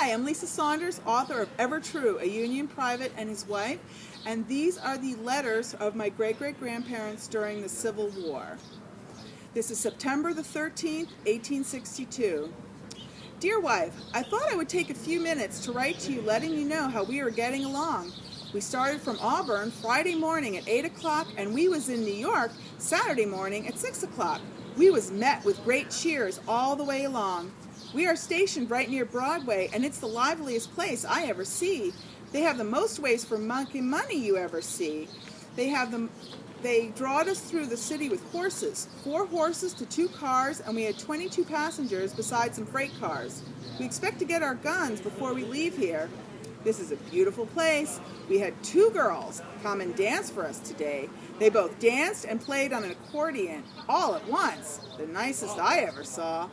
Hi, I'm Lisa Saunders, author of Ever True, A Union Private and His Wife, and these are the letters of my great-great-grandparents during the Civil War. This is September the 13th, 1862. Dear wife, I thought I would take a few minutes to write to you letting you know how we are getting along. We started from Auburn Friday morning at 8 o'clock, and we was in New York Saturday morning at 6 o'clock. We was met with great cheers all the way along. We are stationed right near Broadway, and it's the liveliest place I ever see. They have the most ways for making money you ever see. They drawed us through the city with horses, 4 horses to 2 cars, and we had 22 passengers besides some freight cars. We expect to get our guns before we leave here. This is a beautiful place. We had 2 girls come and dance for us today. They both danced and played on an accordion all at once, the nicest I ever saw.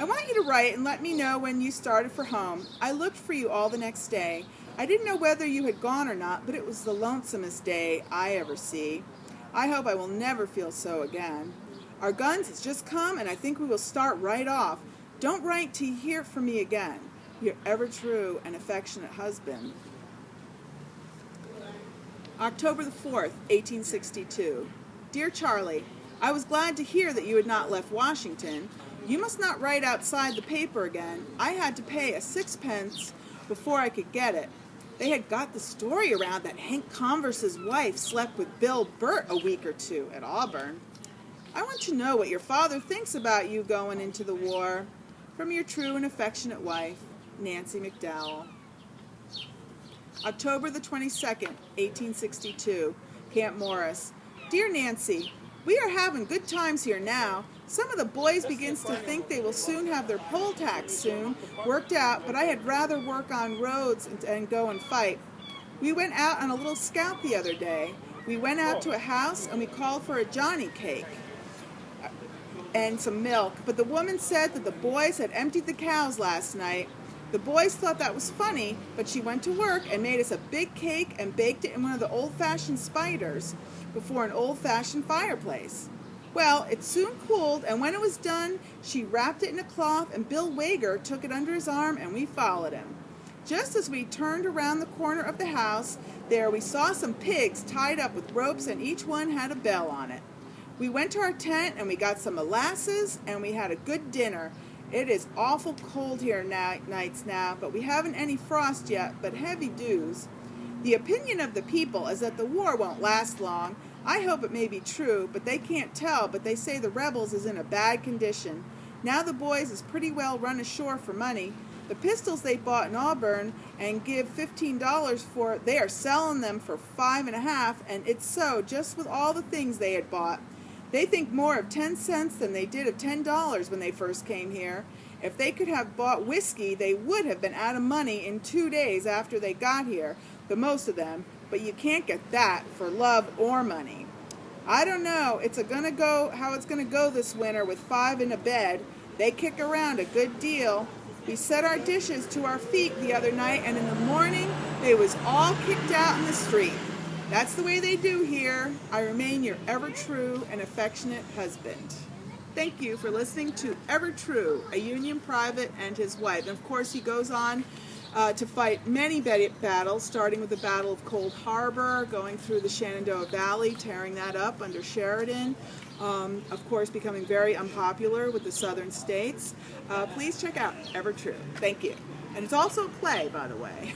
I want you to write and let me know when you started for home. I looked for you all the next day. I didn't know whether you had gone or not, but it was the lonesomest day I ever see. I hope I will never feel so again. Our guns has just come, and I think we will start right off. Don't write till you hear from me again. Your ever true and affectionate husband. October the 4th, 1862. Dear Charlie, I was glad to hear that you had not left Washington. You must not write outside the paper again. I had to pay a 6pence before I could get it. They had got the story around that Hank Converse's wife slept with Bill Burt a week or 2 at Auburn. I want to know what your father thinks about you going into the war. From your true and affectionate wife, Nancy McDowell. October the 22nd, 1862, Camp Morris. Dear Nancy, we are having good times here now. Some of the boys begins to think they will soon have their poll tax soon worked out, but I had rather work on roads and go and fight. We went out on a little scout the other day. We went out to a house and we called for a Johnny cake and some milk, but the woman said that the boys had emptied the cows last night. The boys thought that was funny, but she went to work and made us a big cake and baked it in one of the old-fashioned spiders before an old-fashioned fireplace. Well, it soon cooled, and when it was done, she wrapped it in a cloth, and Bill Wager took it under his arm, and we followed him. Just as we turned around the corner of the house, there we saw some pigs tied up with ropes, and each one had a bell on it. We went to our tent, and we got some molasses, and we had a good dinner. It is awful cold here nights now, but we haven't any frost yet, but heavy dews. The opinion of the people is that the war won't last long. I hope it may be true, but they can't tell, but they say the rebels is in a bad condition. Now the boys is pretty well run ashore for money. The pistols they bought in Auburn and give $15 for, they are selling them for $5.50, and it's so, just with all the things they had bought. They think more of 10 cents than they did of $10 when they first came here. If they could have bought whiskey, they would have been out of money in 2 days after they got here, the most of them, but you can't get that for love or money. I don't know how it's gonna go this winter with 5 in a bed. They kick around a good deal. We set our dishes to our feet the other night, and in the morning they was all kicked out in the street. That's the way they do here. I remain your ever true and affectionate husband. Thank you for listening to Ever True, a Union private and his wife. And of course, he goes on to fight many battles, starting with the Battle of Cold Harbor, going through the Shenandoah Valley, tearing that up under Sheridan, of course becoming very unpopular with the southern states. Please check out Ever True. Thank you. And it's also a play, by the way.